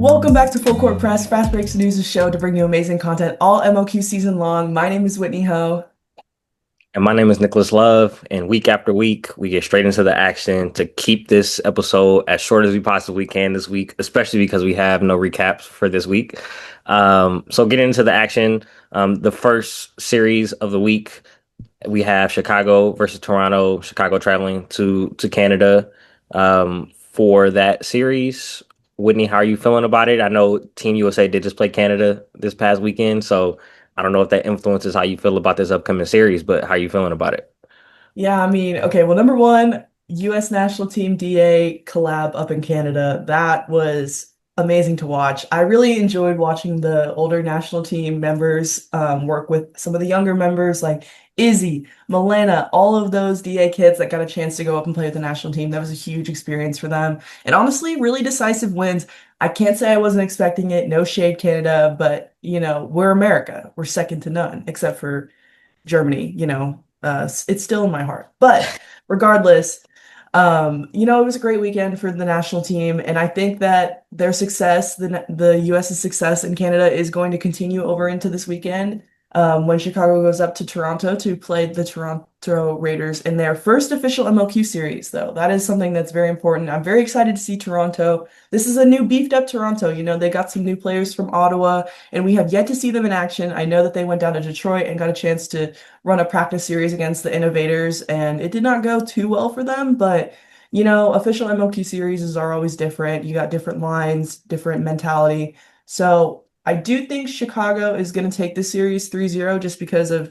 Welcome back to Full Court Press, Fast Breaks News, a show to bring you amazing content all MLQ season long. My name is Whitney Ho. And my name is Nicholas Love. And week after week, we get straight into the action to keep this episode as short as we possibly can this week, especially because we have no recaps for this week. So getting into the action, the first series of the week, we have Chicago versus Toronto. Chicago traveling to Canada for that series. Whitney, how are you feeling about it? I know Team USA did just play Canada this past weekend, so I don't know if that influences how you feel about this upcoming series, but how are you feeling about it? Yeah, I mean, okay, well, number one, U.S. national team DA collab up in Canada. That was amazing to watch. I really enjoyed watching the older national team members work with some of the younger members like Izzy, Milena, all of those DA kids that got a chance to go up and play with the national team. That was a huge experience for them. And honestly, really decisive wins. I can't say I wasn't expecting it. No shade, Canada, but we're America. We're second to none, except for Germany, it's still in my heart. But regardless, it was a great weekend for the national team, and I think that their success, the US's success in Canada, is going to continue over into this weekend. When Chicago goes up to Toronto to play the Toronto Raiders in their first official MLQ series, though. That is something that's very important. I'm very excited to see Toronto. This is a new beefed up Toronto. They got some new players from Ottawa, and we have yet to see them in action. I know that they went down to Detroit and got a chance to run a practice series against the Innovators, and it did not go too well for them, but official MLQ series are always different. You got different lines, different mentality. So I do think Chicago is going to take this series 3-0 just because of,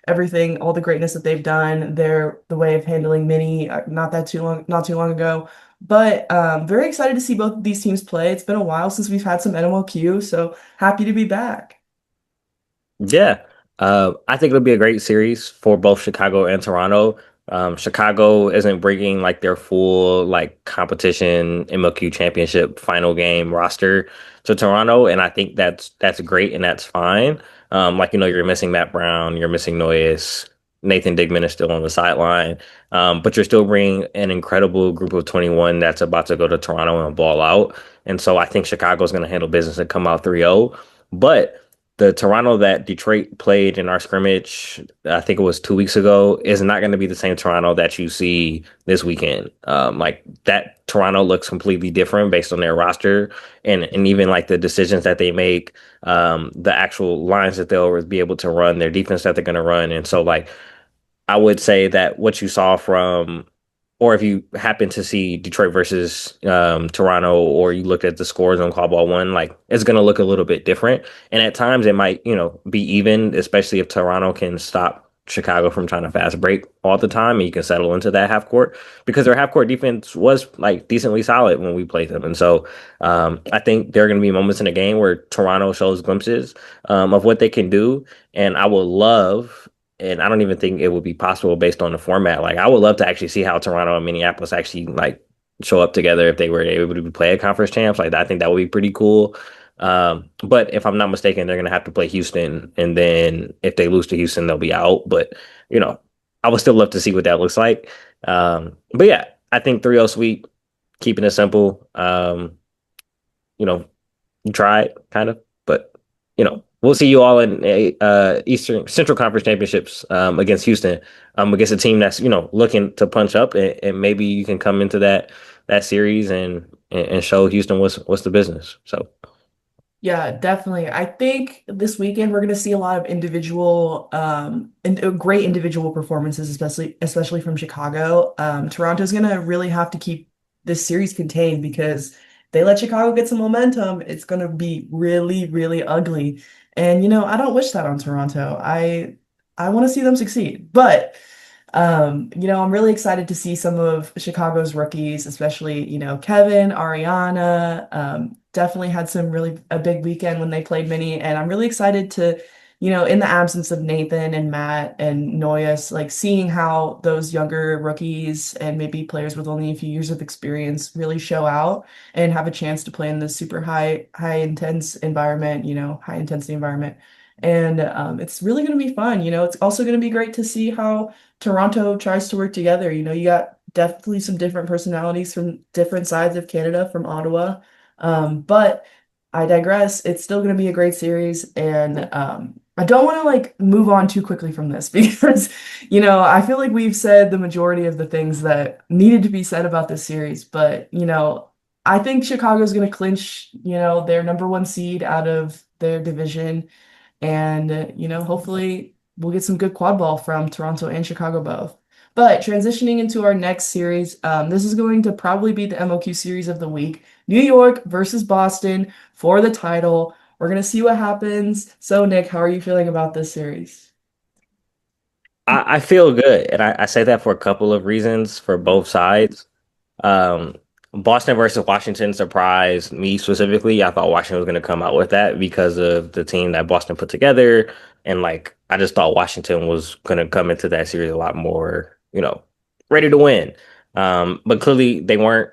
everything, all the greatness that they've done, the way of handling Mini not too long ago. But very excited to see both of these teams play. It's been a while since we've had some NMLQ, so happy to be back. Yeah, I think it'll be a great series for both Chicago and Toronto. Chicago isn't bringing like their full like competition MLQ championship final game roster to Toronto, and I think that's great and that's fine. You're missing Matt Brown, you're missing Noyes, Nathan Digman is still on the sideline, but you're still bringing an incredible group of 21 that's about to go to Toronto and ball out. And so I think Chicago's going to handle business and come out 3-0. But the Toronto that Detroit played in our scrimmage, I think it was 2 weeks ago, is not going to be the same Toronto that you see this weekend. Like that Toronto looks completely different based on their roster and even like the decisions that they make, the actual lines that they'll be able to run, their defense that they're going to run. And so like I would say that what you saw from, or if you happen to see Detroit versus Toronto, or you looked at the scores on Call Ball One, like it's going to look a little bit different. And at times it might, be even, especially if Toronto can stop Chicago from trying to fast break all the time and you can settle into that half court because their half court defense was like decently solid when we played them. And so I think there are going to be moments in the game where Toronto shows glimpses of what they can do. And I would love and I don't even think it would be possible based on the format. Like I would love to actually see how Toronto and Minneapolis actually like show up together if they were able to play a conference champs. Like I think that would be pretty cool. But if I'm not mistaken, they're gonna have to play Houston, and then if they lose to Houston, they'll be out. But you know, I would still love to see what that looks like. But yeah, I think 3-0 sweep, keeping it simple. You know, you tried kind of, but we'll see you all in Eastern Central Conference Championships against Houston, against a team that's looking to punch up, and maybe you can come into that series and show Houston what's the business. So Yeah, definitely. I think this weekend we're going to see a lot of individual and great individual performances, especially from Chicago. Toronto's going to really have to keep this series contained because they let Chicago get some momentum. It's going to be really, really ugly. And I don't wish that on Toronto. I want to see them succeed. But I'm really excited to see some of Chicago's rookies, especially, Kevin, Ariana, definitely had a big weekend when they played Mini. And I'm really excited to, in the absence of Nathan and Matt and Noyes, like seeing how those younger rookies and maybe players with only a few years of experience really show out and have a chance to play in this super high intense environment, high intensity environment. And it's really going to be fun. It's also going to be great to see how Toronto tries to work together. You got definitely some different personalities from different sides of Canada, from Ottawa. But I digress. It's still going to be a great series, and I don't want to like move on too quickly from this because, I feel like we've said the majority of the things that needed to be said about this series. But I think Chicago's going to clinch, their number one seed out of their division. And, hopefully we'll get some good quad ball from Toronto and Chicago both. But transitioning into our next series, this is going to probably be the MLQ series of the week. New York versus Boston for the title. We're going to see what happens. So, Nick, how are you feeling about this series? I feel good, and I say that for a couple of reasons for both sides. Um, Boston versus Washington surprised me specifically. I thought Washington was going to come out with that because of the team that Boston put together, and like I just thought Washington was going to come into that series a lot more, ready to win. But clearly they weren't.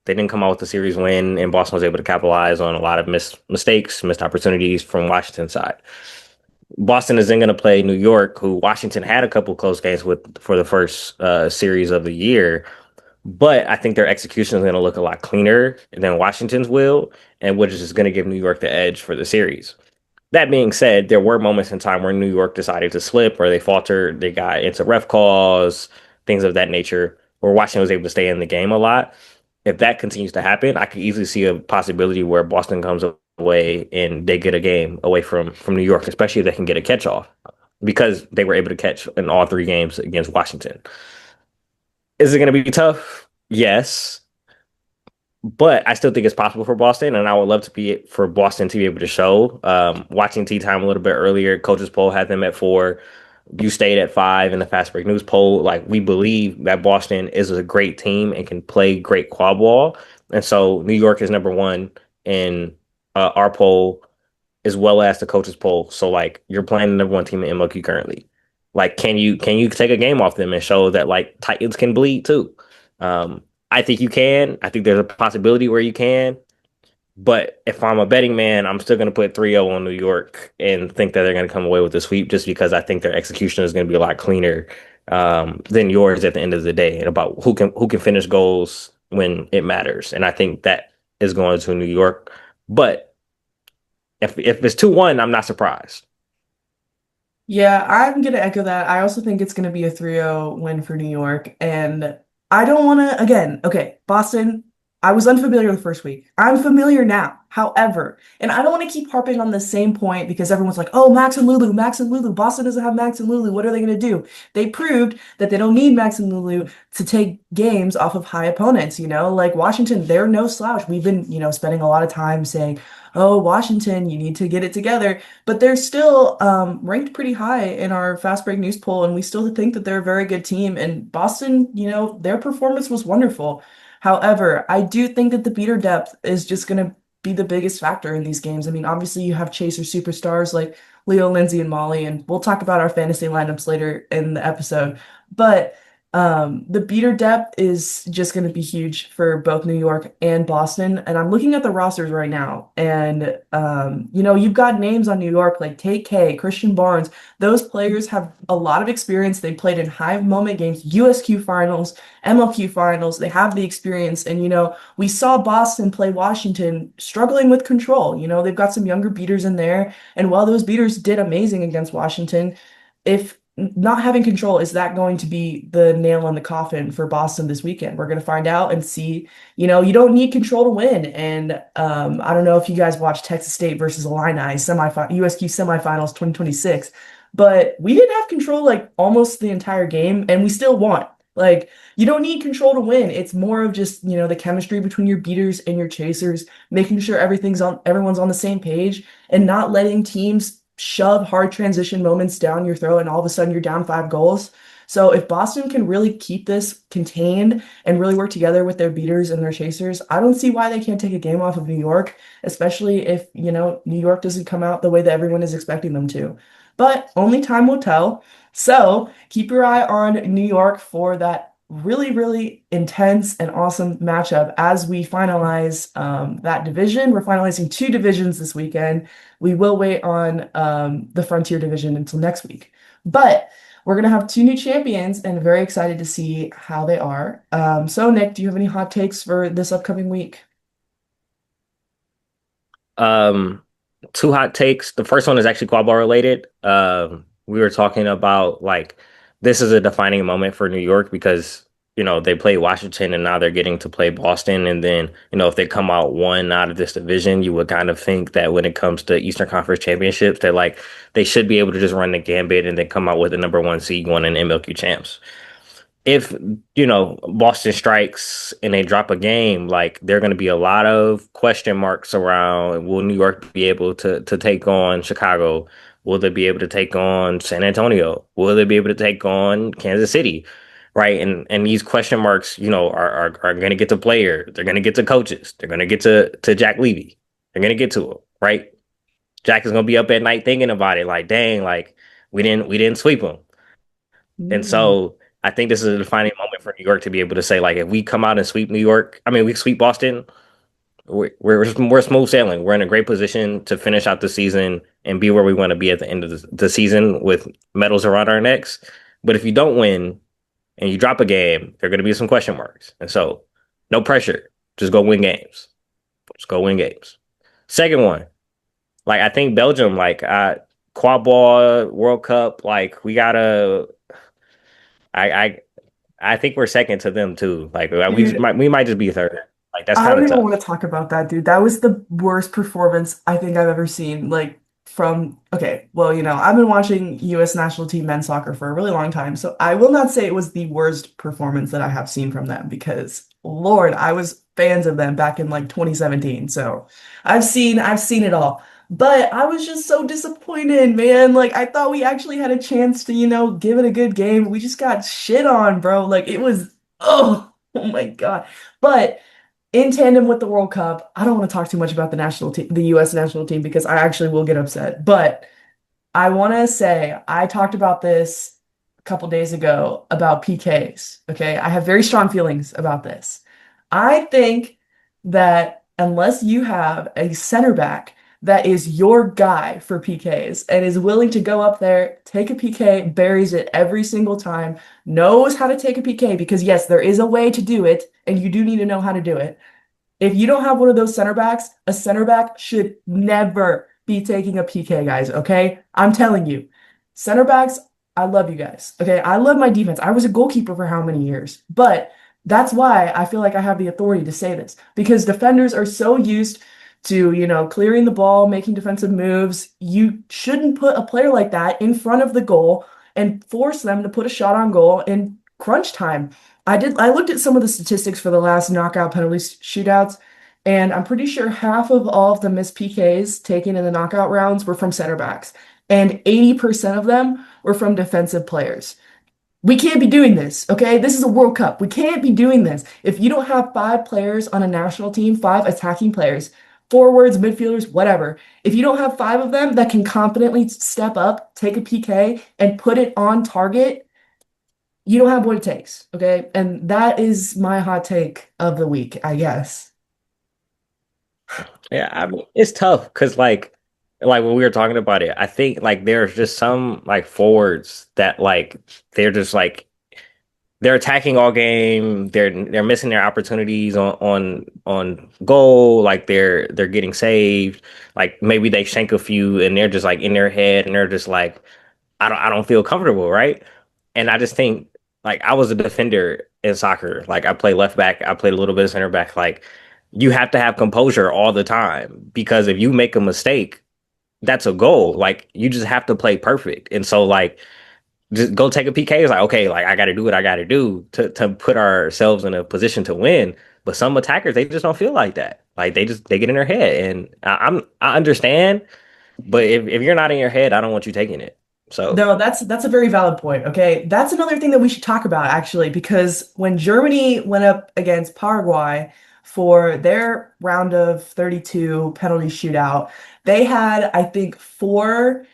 They didn't come out with the series win, and Boston was able to capitalize on a lot of mistakes, missed opportunities from Washington's side. Boston is then going to play New York, who Washington had a couple close games with for the first series of the year. But I think their execution is going to look a lot cleaner than Washington's will, and which is going to give New York the edge for the series. That being said, there were moments in time where New York decided to slip or they faltered, they got into ref calls, things of that nature, where Washington was able to stay in the game a lot. If that continues to happen, I could easily see a possibility where Boston comes away and they get a game away from New York, especially if they can get a catch off because they were able to catch in all three games against Washington. Is it going to be tough? Yes, but I still think it's possible for Boston, and I would love to be for Boston to be able to show. Watching tea time a little bit earlier, coaches poll had them at 4. You stayed at 5 in the fast break news poll. Like we believe that Boston is a great team and can play great quad ball, and so New York is number one in our poll as well as the coaches poll. So like you're playing the number one team in MLQ currently. Like can you take a game off them and show that like Titans can bleed too? I think you can. I think there's a possibility where you can. But if I'm a betting man, I'm still going to put 3-0 on New York and think that they're going to come away with the sweep just because I think their execution is going to be a lot cleaner than yours at the end of the day and about who can finish goals when it matters. And I think that is going to New York. But if it's 2-1, I'm not surprised. Yeah, I'm gonna echo that. I also think it's gonna be a 3-0 win for New York. And I don't wanna again, okay, Boston, I was unfamiliar the first week. I'm familiar now. However, and I don't want to keep harping on the same point because everyone's like, oh, Max and Lulu, Max and Lulu. Boston doesn't have Max and Lulu. What are they gonna do? They proved that they don't need Max and Lulu to take games off of high opponents, Like Washington, they're no slouch. We've been, spending a lot of time saying, oh, Washington, you need to get it together. But they're still ranked pretty high in our fast break news poll, and we still think that they're a very good team. And Boston, their performance was wonderful. However, I do think that the beater depth is just going to be the biggest factor in these games. I mean, obviously you have chaser superstars like Leo, Lindsay, and Molly, and we'll talk about our fantasy lineups later in the episode. But the beater depth is just going to be huge for both New York and Boston. And I'm looking at the rosters right now. And, you've got names on New York like Tate K, Christian Barnes. Those players have a lot of experience. They played in high moment games, USQ finals, MLQ finals. They have the experience. And, we saw Boston play Washington struggling with control. They've got some younger beaters in there. And while those beaters did amazing against Washington, if not having control, is that going to be the nail in the coffin for Boston this weekend? We're going to find out and see. You don't need control to win. And I don't know if you guys watched Texas State versus Illini USQ semifinals 2026, but we didn't have control like almost the entire game, and we still won. Like, you don't need control to win. It's more of just, the chemistry between your beaters and your chasers, making sure everyone's on the same page and not letting teams shove hard transition moments down your throat and all of a sudden you're down 5 goals. So if Boston can really keep this contained and really work together with their beaters and their chasers, I don't see why they can't take a game off of New York, especially if, New York doesn't come out the way that everyone is expecting them to. But only time will tell. So keep your eye on New York for that really, really intense and awesome matchup as we finalize that division. We're finalizing 2 divisions this weekend. We will wait on the Frontier division until next week. But we're going to have 2 new champions and very excited to see how they are. So, Nick, do you have any hot takes for this upcoming week? Um, two hot takes. The first one is actually quad ball related. We were talking about like this is a defining moment for New York because they played Washington and now they're getting to play Boston. And then if they come out one out of this division, you would kind of think that when it comes to Eastern Conference championships, that like they should be able to just run the gambit and then come out with the number one seed going in MLQ champs. If Boston strikes and they drop a game, like there are going to be a lot of question marks around will New York be able to take on Chicago? Will they be able to take on San Antonio? Will they be able to take on Kansas City? Right. And these question marks, are going to get to players. They're going to get to coaches. They're going to get to Jack Levy. They're going to get to him. Right. Jack is going to be up at night thinking about it like, dang, like we didn't sweep them. And Mm. so I think this is a defining moment for New York to be able to say, like, if we come out and sweep New York, I mean, we sweep Boston, we're smooth sailing. We're in a great position to finish out the season and be where we want to be at the end of the season with medals around our necks. But if you don't win and you drop a game, there are going to be some question marks. And so, no pressure. Just go win games. Just go win games. Second one, like I think Belgium, like quad ball World Cup, like we gotta. I I think we're second to them too. Like Dude, we might just be third. Like that's I kind don't of even want tough. to talk about that, dude. That was the worst performance I think I've ever seen. Like from, okay, well, I've been watching US national team men's soccer for a really long time, so I will not say it was the worst performance that I have seen from them because Lord, I was fans of them back in like 2017. So I've seen it all. But I was just so disappointed, man. Like I thought we actually had a chance to, give it a good game. We just got shit on, bro. Like it was, oh my God. But in tandem with the World Cup, I don't want to talk too much about the national team, the US national team, because I actually will get upset. But I want to say I talked about this a couple days ago about PKs. Okay. I have very strong feelings about this. I think that unless you have a center back that is your guy for PKs and is willing to go up there, take a PK, buries it every single time, knows how to take a PK, because yes, there is a way to do it, and you do need to know how to do it. If you don't have one of those center backs, a center back should never be taking a PK, guys. Okay. I'm telling you, center backs, I love you guys. Okay. I love my defense. I was a goalkeeper for how many years? But that's why I feel like I have the authority to say this because defenders are so used to, clearing the ball, making defensive moves. You shouldn't put a player like that in front of the goal and force them to put a shot on goal in crunch time. I looked at some of the statistics for the last knockout penalty shootouts, and I'm pretty sure half of all of the missed PKs taken in the knockout rounds were from center backs, and 80% of them were from defensive players. We can't be doing this, okay? This is a World Cup. We can't be doing this. If you don't have five players on a national team, five attacking players, forwards, midfielders, whatever, if you don't have five of them that can confidently step up, take a PK, and put it on target, you don't have what it takes, okay? And that is my hot take of the week, I guess. Yeah, I mean it's tough because like when we were talking about it, I think like there's just some like forwards that like they're just like they're attacking all game. They're missing their opportunities on goal. Like they're getting saved. Like maybe they shank a few and they're just like in their head and they're just like I don't feel comfortable, right? And I just think like I was a defender in soccer. Like I played left back, I played a little bit of center back. Like you have to have composure all the time because if you make a mistake, that's a goal. Like you just have to play perfect. And so like just go take a PK. It's like, okay, like I gotta do what I gotta do to put ourselves in a position to win. But some attackers, they just don't feel like that. Like they get in their head. And I understand, but if you're not in your head, I don't want you taking it. So No, that's a very valid point. Okay. That's another thing that we should talk about actually, because when Germany went up against Paraguay for their round of 32 penalty shootout, they had, I think, four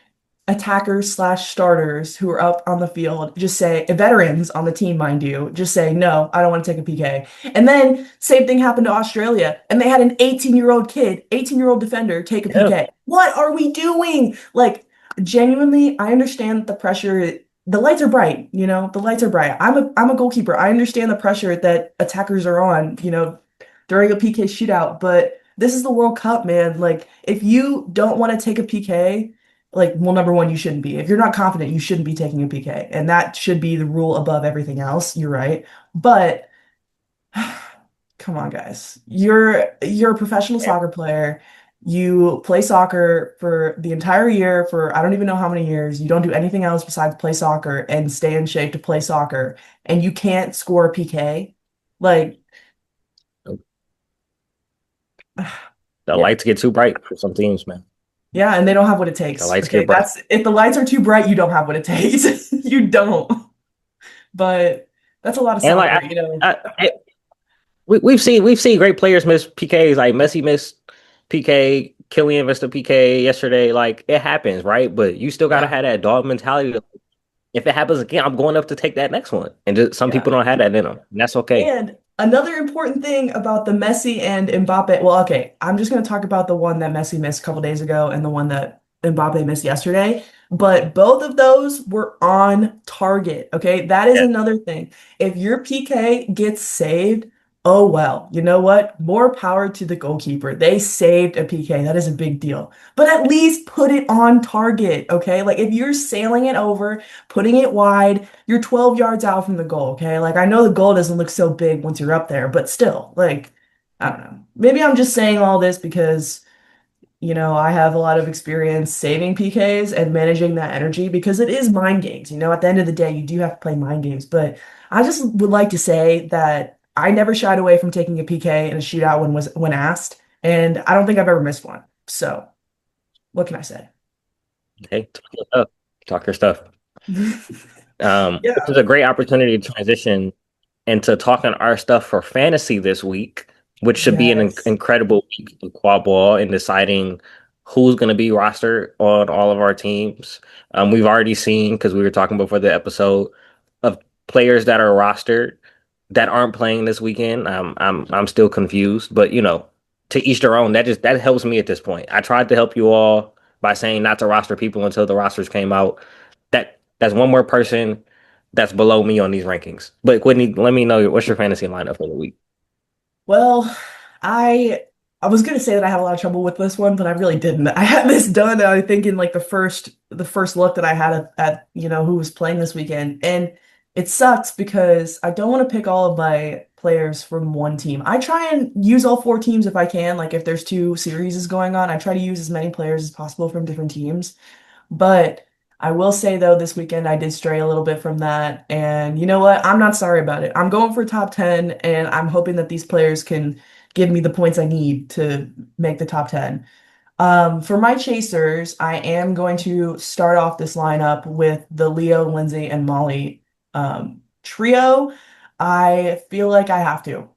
attackers slash starters who are up on the field just say veterans on the team, mind you, just say no, I don't want to take a PK. And then same thing happened to Australia, and they had an 18-year-old kid, 18-year-old defender take a yeah. PK. What are we doing? Like genuinely, I understand the pressure. The lights are bright, the lights are bright. I'm a goalkeeper. I understand the pressure that attackers are on, during a PK shootout, but this is the World Cup, man. Like, if you don't want to take a PK, like, well, number one, you shouldn't be. If you're not confident, you shouldn't be taking a PK. And that should be the rule above everything else. You're right. But come on, guys. You're a professional Yeah. soccer player. You play soccer for the entire year for I don't even know how many years. You don't do anything else besides play soccer and stay in shape to play soccer, and you can't score a PK. Like, The yeah. lights get too bright for some teams, man. Yeah, and they don't have what it The takes. lights Okay, get bright. that's if the lights are too bright, you don't have what it takes. You don't. But that's a lot of And like soccer, you know. we've seen great players miss PKs. Like Messi missed PK, Kylian missed a PK yesterday. Like it happens, right? But you still gotta Yeah. have that dog mentality. If it happens again, I'm going up to take that next one. And just some Yeah. people don't have that in them. And that's okay. And another important thing about the Messi and Mbappe, well, okay, I'm just going to talk about the one that Messi missed a couple days ago and the one that Mbappe missed yesterday. But both of those were on target. Okay, that is Yeah. another thing. If your PK gets saved, oh well, you know what? More power to the goalkeeper. They saved a PK. That is a big deal. But at least put it on target. Okay, like if you're sailing it over, putting it wide, you're 12 yards out from the goal, okay? Like I know the goal doesn't look so big once you're up there, but still, like I don't know. Maybe I'm just saying all this because, I have a lot of experience saving PKs and managing that energy because it is mind games. At the end of the day, you do have to play mind games, but I just would like to say that I never shied away from taking a PK in a shootout when asked, and I don't think I've ever missed one. So, what can I say? Okay. Talk your stuff. Talk your stuff. This Yeah. is a great opportunity to transition into talking our stuff for fantasy this week, which should be an Yes. incredible week of quad ball in deciding who's going to be rostered on all of our teams. We've already seen, because we were talking before the episode, of players that are rostered that aren't playing this weekend. I'm still confused, but to each their own. That helps me at this point. I tried to help you all by saying not to roster people until the rosters came out. That's one more person that's below me on these rankings. But Whitney, let me know what's your fantasy lineup for the week. Well, I I was gonna say that I had a lot of trouble with this one, but I really didn't. I had this done, I think, in like the first look that I had at who was playing this weekend. And it sucks because I don't want to pick all of my players from one team. I try and use all four teams if I can. Like if there's two series going on, I try to use as many players as possible from different teams. But I will say though, this weekend I did stray a little bit from that. And you know what? I'm not sorry about it. I'm going for top 10, and I'm hoping that these players can give me the points I need to make the top 10. For my chasers, I am going to start off this lineup with the Leo, Lindsay, and Molly trio. I feel like I have to.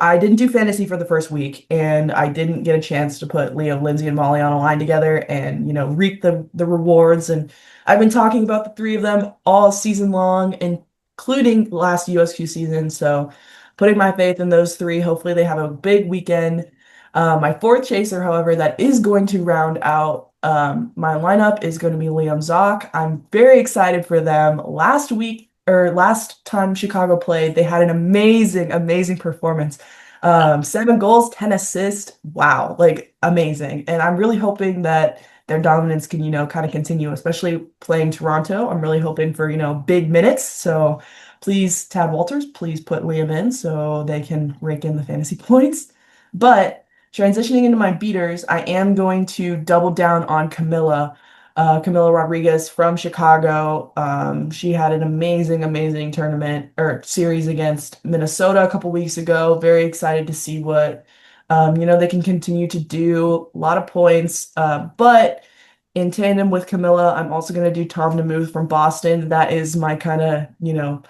I didn't do fantasy for the first week, and I didn't get a chance to put Leo, Lindsay, and Molly on a line together and, reap the rewards. And I've been talking about the three of them all season long, including last USQ season. So putting my faith in those three. Hopefully they have a big weekend. My fourth chaser, however, that is going to round out my lineup is going to be Liam Zock. I'm very excited for them. Last week or last time Chicago played, they had an amazing, amazing performance. 7 goals, 10 assists. Wow, like amazing. And I'm really hoping that their dominance can, kind of continue, especially playing Toronto. I'm really hoping for, big minutes. So please, Tad Walters, please put Liam in so they can rake in the fantasy points. But transitioning into my beaters, I am going to double down on Camilla Rodriguez from Chicago. She had an amazing, amazing tournament or series against Minnesota a couple weeks ago. Very excited to see what they can continue to do. A lot of points, but in tandem with Camilla, I'm also going to do Tom DeMuth from Boston. That is my kind of,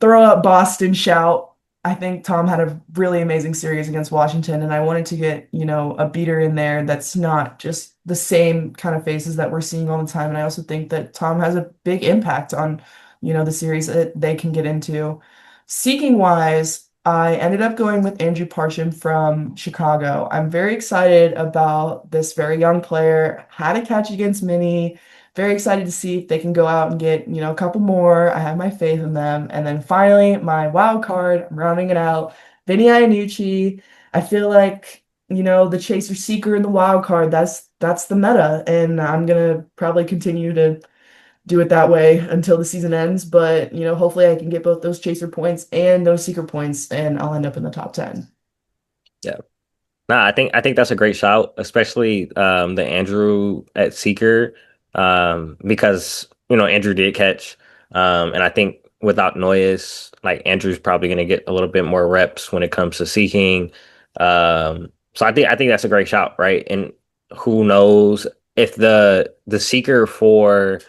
throw up Boston shout. I think Tom had a really amazing series against Washington, and I wanted to get, a beater in there that's not just the same kind of faces that we're seeing all the time. And I also think that Tom has a big impact on, the series that they can get into. Seeking wise, I ended up going with Andrew Parcham from Chicago. I'm very excited about this very young player. Had a catch against Minnie. Very excited to see if they can go out and get, a couple more. I have my faith in them. And then finally, my wild card, I'm rounding it out, Vinny Iannucci. I feel like the chaser seeker and the wild card. That's the meta, and I'm gonna probably continue to do it that way until the season ends. But hopefully I can get both those chaser points and those seeker points, and I'll end up in the top 10. Yeah. No, I think that's a great shout, especially the Andrew at Seeker, because Andrew did catch, and I think without Noyes, like Andrew's probably going to get a little bit more reps when it comes to seeking. So I think that's a great shout, right? And who knows if the Seeker for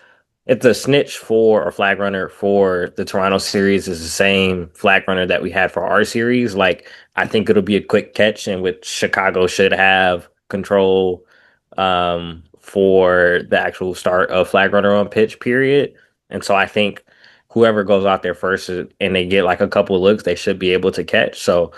if the snitch for or flag runner for the Toronto series is the same flag runner that we had for our series, like I think it'll be a quick catch in which Chicago should have control for the actual start of flag runner on pitch period. And so I think whoever goes out there first and they get like a couple of looks, they should be able to catch. So,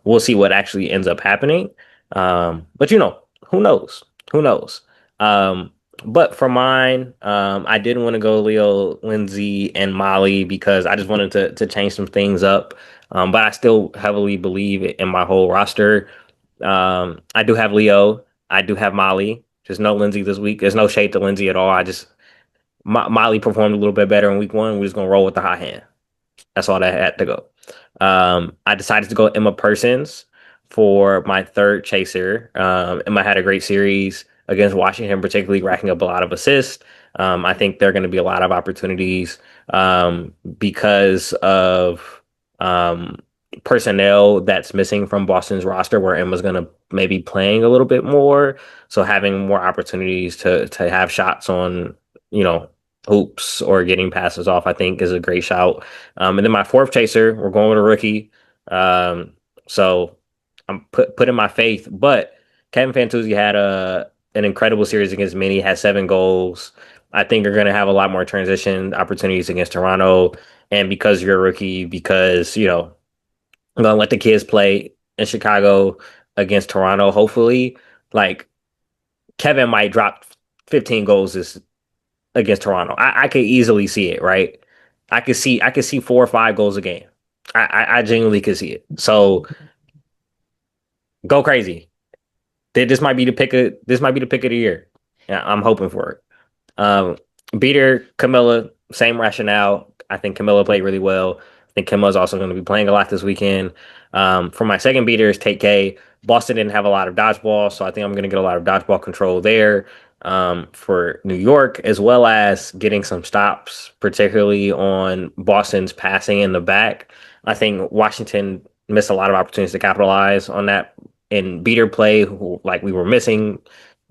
we'll see what actually ends up happening. But who knows? Who knows? Um, but for mine, I didn't want to go Leo, Lindsay, and Molly because I just wanted to change some things up. But I still heavily believe in my whole roster. I do have Leo. I do have Molly. Just no Lindsay this week. There's no shade to Lindsay at all. Molly performed a little bit better in week one. We're just gonna roll with the hot hand. That's all that had to go. I decided to go Emma Persons for my third chaser. Emma had a great series against Washington, particularly racking up a lot of assists. I think there are going to be a lot of opportunities because of personnel that's missing from Boston's roster, where Emma's going to maybe playing a little bit more. So having more opportunities to have shots on, you know, hoops or getting passes off, I think is a great shout. And then my fourth chaser, we're going with a rookie. Um, so I'm putting my faith, but Kevin Fantuzzi had an incredible series against Mini, had 7 goals. I think you're going to have a lot more transition opportunities against Toronto. And because you're a rookie, because, I'm going to let the kids play in Chicago against Toronto, hopefully, like Kevin might drop 15 goals against Toronto. I could easily see it, right? I could see 4 or 5 goals a game. I genuinely could see it. So go crazy. This might be the pick of the year. Yeah, I'm hoping for it. Um, Beater, Camilla, same rationale. I think Camilla played really well. I think Camilla's also going to be playing a lot this weekend. For my second beater is Take K. Boston didn't have a lot of dodgeball, so I think I'm going to get a lot of dodgeball control there. For New York, as well as getting some stops, particularly on Boston's passing in the back. I think Washington missed a lot of opportunities to capitalize on that in beater play. Like we were missing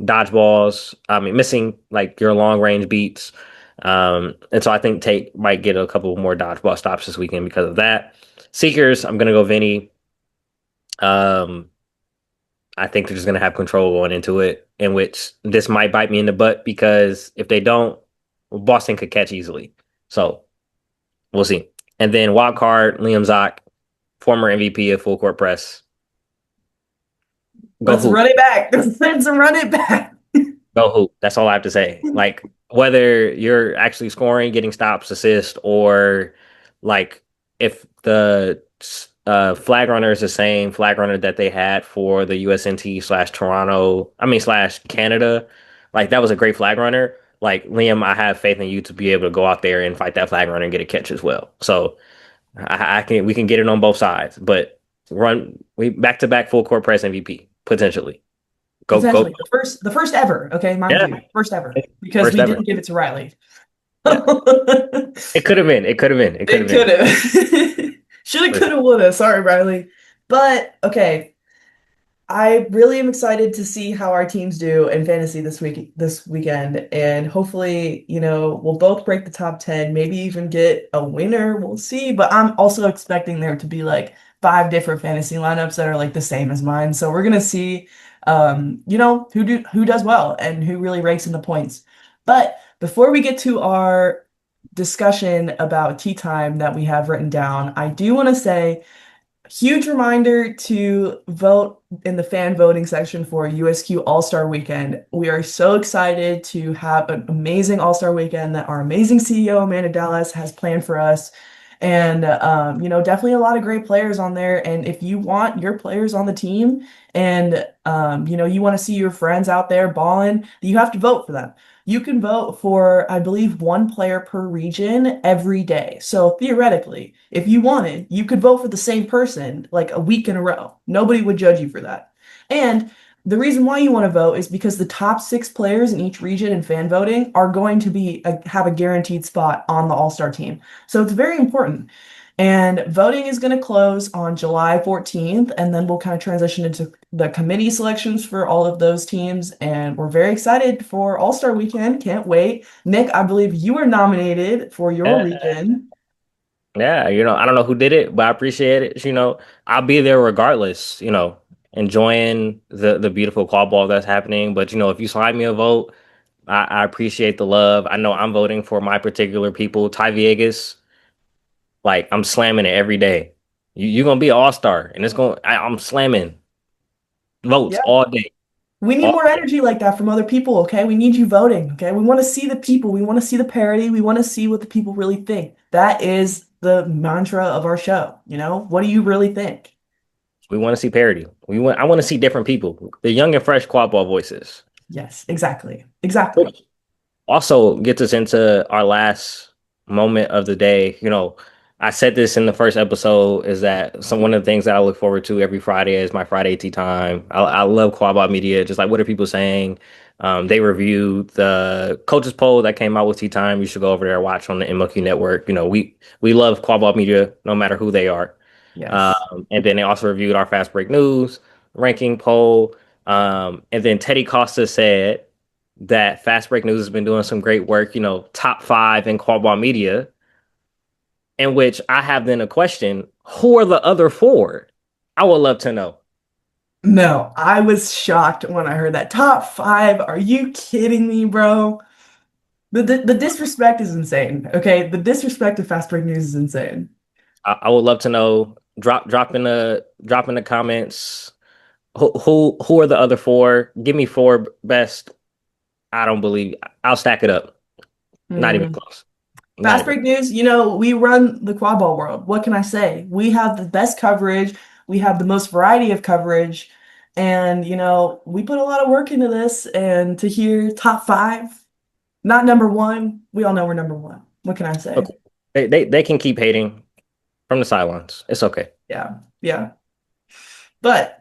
dodgeballs. I mean, missing like your long range beats. And so I think Tate might get a couple more dodgeball stops this weekend because of that. Seekers, I'm gonna go Vinny. Um, I think they're just gonna have control going into it, in which this might bite me in the butt because if they don't, Boston could catch easily. So we'll see. And then wild card, Liam Zock, former MVP of full court press. Go Let's hoop. run it back. Let's run it back. Go hoop. That's all I have to say. Like whether you're actually scoring, getting stops, assists, or like if the flag runner is the same flag runner that they had for the USNT slash Toronto, I mean slash Canada, like that was a great flag runner. Like Liam, I have faith in you to be able to go out there and fight that flag runner and get a catch as well. So we can get it on both sides, but we back to back full court press MVP potentially. Go. Potentially the first ever, okay, mind Yeah, you, first ever, because first we ever. didn't give it to Riley. Yeah. It could have been. It could have been. It could have It been. could have. Shoulda, For coulda, woulda. Sorry, Riley. But okay, I really am excited to see how our teams do in fantasy this weekend, and hopefully, we'll both break the top 10, maybe even get a winner. We'll see. But I'm also expecting there to be like 5 different fantasy lineups that are like the same as mine. So we're gonna see, who does well and who really ranks in the points. But before we get to our discussion about tea time that we have written down, I do want to say huge reminder to vote in the fan voting section for USQ All-Star Weekend. We are so excited to have an amazing All-Star Weekend that our amazing CEO, Amanda Dallas, has planned for us. And definitely a lot of great players on there. And if you want your players on the team and you want to see your friends out there balling, you have to vote for them. You can vote for, I believe, one player per region every day. So theoretically, if you wanted, you could vote for the same person like a week in a row. Nobody would judge you for that. And the reason why you want to vote is because the top six players in each region in fan voting are going to have a guaranteed spot on the All-Star team. So it's very important. And voting is going to close on July 14th, and then we'll kind of transition into the committee selections for all of those teams. And we're very excited for All-Star Weekend. Can't wait. Nick, I believe you were nominated for your Yeah. region. Yeah, I don't know who did it, but I appreciate it. I'll be there regardless, enjoying the beautiful claw ball that's happening. But if you slide me a vote, I appreciate the love. I know I'm voting for my particular people. Ty Viegas, like I'm slamming it every day. You're gonna be an all-star, and I'm slamming votes Yeah. all day. We need All more day. energy like that from other people, okay? We need you voting, okay? We want to see the people. We want to see the parity. We want to see what the people really think. That is the mantra of our show, you know? What do you really think? We want to see parity. I want to see different people. The young and fresh quad ball voices. Yes, exactly. Exactly. Also gets us into our last moment of the day. I said this in the first episode is that one of the things that I look forward to every Friday is my Friday tea time. I love Quabot Media. Just like what are people saying? They reviewed the coaches poll that came out with tea time. You should go over there and watch on the MLQ network. We love Quabot Media no matter who they are. Yes. And then they also reviewed our fast break news ranking poll. And then Teddy Costa said that Fast Break News has been doing some great work, top five in quad media, in which I have then a question, who are the other four? I would love to know. No, I was shocked when I heard that. Top five? Are you kidding me, bro? The disrespect is insane, okay? The disrespect of Fast Break News is insane. I would love to know. Drop in the comments. Who are the other four? Give me four best. I don't believe I'll stack it up. Not even Hmm. close. Not Fast even. break news, we run the quad ball world. What can I say? We have the best coverage, we have the most variety of coverage, and we put a lot of work into this. And to hear top five, not number one, we all know we're number one. What can I say? Okay. They can keep hating from the sidelines. It's okay. Yeah, yeah. But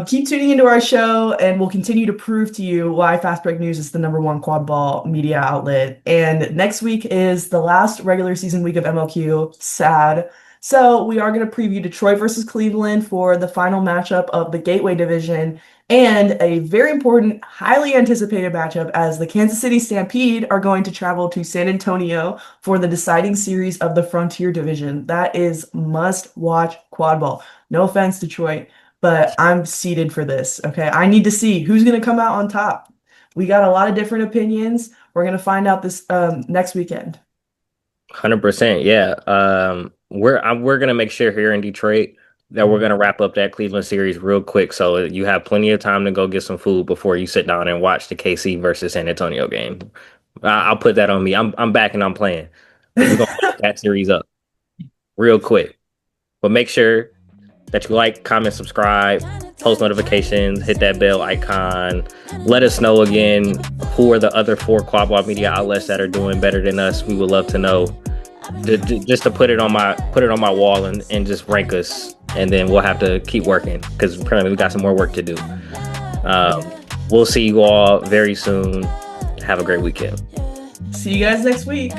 keep tuning into our show, and we'll continue to prove to you why Fast Break News is the number one quad ball media outlet. And next week is the last regular season week of MLQ. Sad. So we are going to preview Detroit versus Cleveland for the final matchup of the Gateway Division, and a very important, highly anticipated matchup as the Kansas City Stampede are going to travel to San Antonio for the deciding series of the Frontier Division. That is must-watch quad ball. No offense, Detroit, but I'm seated for this. Okay. I need to see who's going to come out on top. We got a lot of different opinions. We're going to find out this next weekend. 100%. Yeah. We're gonna make sure here in Detroit that we're gonna wrap up that Cleveland series real quick, so you have plenty of time to go get some food before you sit down and watch the KC versus San Antonio game. I'll put that on me. I'm back and I'm playing because we're gonna wrap that series up real quick. But make sure that you like, comment, subscribe, post notifications, hit that bell icon. Let us know again who are the other four Quad Media outlets that are doing better than us. We would love to know. Just to put it on my wall and just rank us, and then we'll have to keep working because apparently we got some more work to do. Um, we'll see you all very soon. Have a great weekend. See you guys next week.